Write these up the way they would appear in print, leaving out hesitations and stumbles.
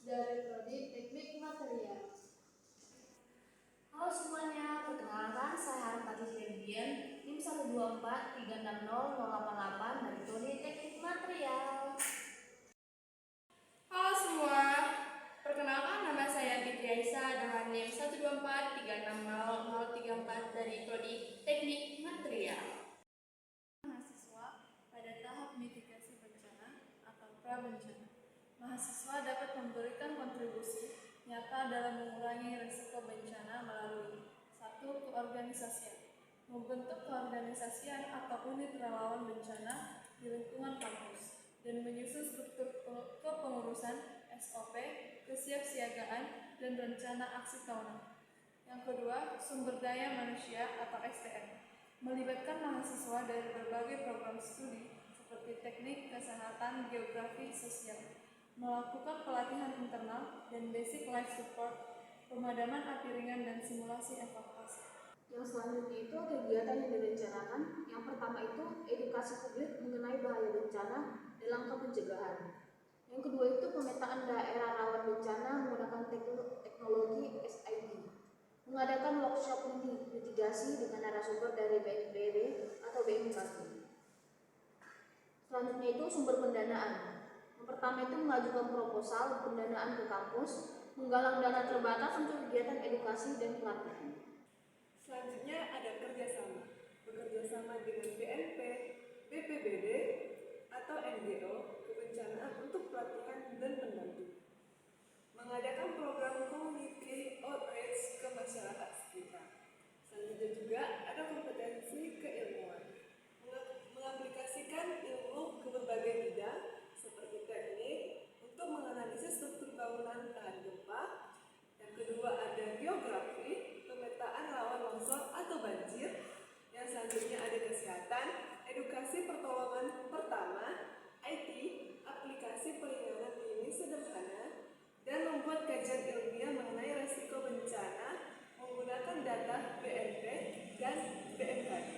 dari Prodi Teknik Material. Halo semuanya, perkenalkan saya Harpati Febian, NIM 124360088 dari Prodi Teknik Material. Halo semua, perkenalkan nama saya Fitri Aisyah dengan NIM 124360034 dari Prodi Teknik Material. Mahasiswa pada tahap mitigasi bencana atau prabencana. Mahasiswa dapat memberikan kontribusi nyata dalam mengurangi risiko bencana melalui 1. Keorganisasian, membentuk keorganisasian atau unit relawan bencana di lingkungan kampus dan menyusun struktur kepengurusan, SOP, kesiapsiagaan, dan rencana aksi tahunan. Yang kedua, sumber daya manusia atau SDM, melibatkan mahasiswa dari berbagai program studi seperti teknik, kesehatan, geografi, sosial, melakukan pelatihan internal dan basic life support, pemadaman api ringan, dan simulasi evakuasi. Yang selanjutnya itu kegiatan yang direncanakan. Yang pertama itu edukasi publik mengenai bahaya bencana dan langkah pencegahan. Yang kedua itu pemetaan daerah rawan bencana menggunakan teknologi SID. Mengadakan workshop mitigasi dengan narasumber dari BNPB atau BMKG. Selanjutnya itu sumber pendanaan. Yang pertama itu mengajukan proposal pendanaan ke kampus, menggalang dana terbatas untuk kegiatan edukasi dan pelatihan. Selanjutnya ada kerjasama, bekerjasama dengan BNP, BPBD, atau NGO kebencanaan untuk pelatihan dan pendamping. Mengadakan program community outreach ke masyarakat sekitar. Selanjutnya juga ada kompetensi keilmuan, mengaplikasikan ilmu ke berbagai bidang seperti teknik untuk menganalisis struktur bangunan tahan gempa. Yang kedua ada geografi, pemetaan rawan longsor atau banjir. Yang selanjutnya ada kesehatan, edukasi pertolongan pertama, IT, aplikasi peringatan dini sederhana, dan membuat kajian ilmiah mengenai resiko bencana menggunakan data BNP dan BMKG.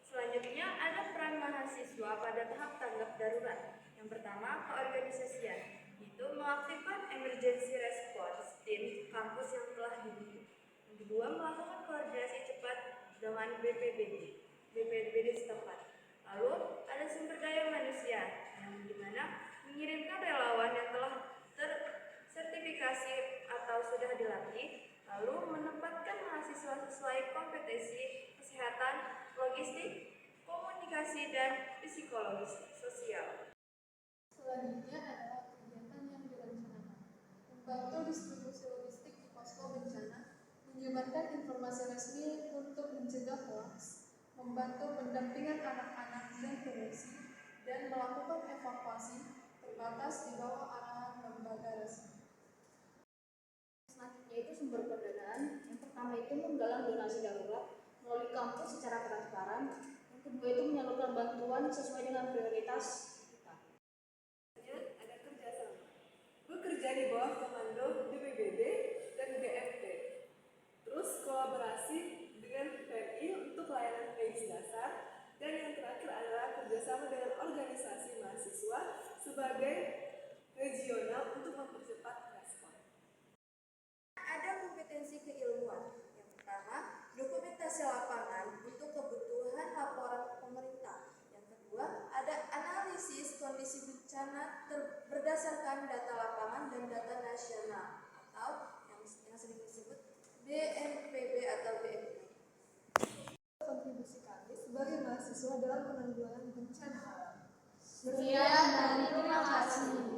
Selanjutnya ada peran mahasiswa pada tahap tanggap darurat. Yang pertama, keorganisasian, yaitu mengaktifkan emergency response team kampus yang telah dibentuk. Yang kedua, melakukan koordinasi cepat dengan BPBD setempat. Lalu ada sumber daya manusia, yang dimana mengirimkan relawan yang telah tersertifikasi atau sudah dilatih, lalu menempatkan mahasiswa sesuai kompetensi kesehatan, logistik, komunikasi, dan psikologis sosial. Selanjutnya adalah kegiatan yang direncanakan. Membantu distribusi logistik di posko bencana, menyebarkan informasi resmi untuk mencegah hoaks, membantu pendampingan anak-anak dan pengungsi, dan melakukan evakuasi terbatas di bawah arahan lembaga resmi. Selanjutnya itu sumber pendanaan. Yang pertama itu menggalang donasi darurat melalui kampus secara transparan. Yang kedua itu menyalurkan bantuan sesuai dengan prioritas kita. Ada kerjasama, bekerja di bawah komando BPBD dan BMP. Terus kolaborasi dengan PMI untuk layanan medis dasar. Dan yang terakhir adalah kerjasama dengan organisasi mahasiswa sebagai regional untuk mempercepat respon. Ada kompetensi keilmuan. Yang pertama, dokumentasi lapangan untuk kebutuhan laporan pemerintah. Yang kedua, ada analisis kondisi bencana berdasarkan data lapangan dan data nasional atau yang sering disebut BNPB atau BNP. Kontribusi kami sebagai mahasiswa dalam penanggulangan bencana alam. Sekian dan terima kasih.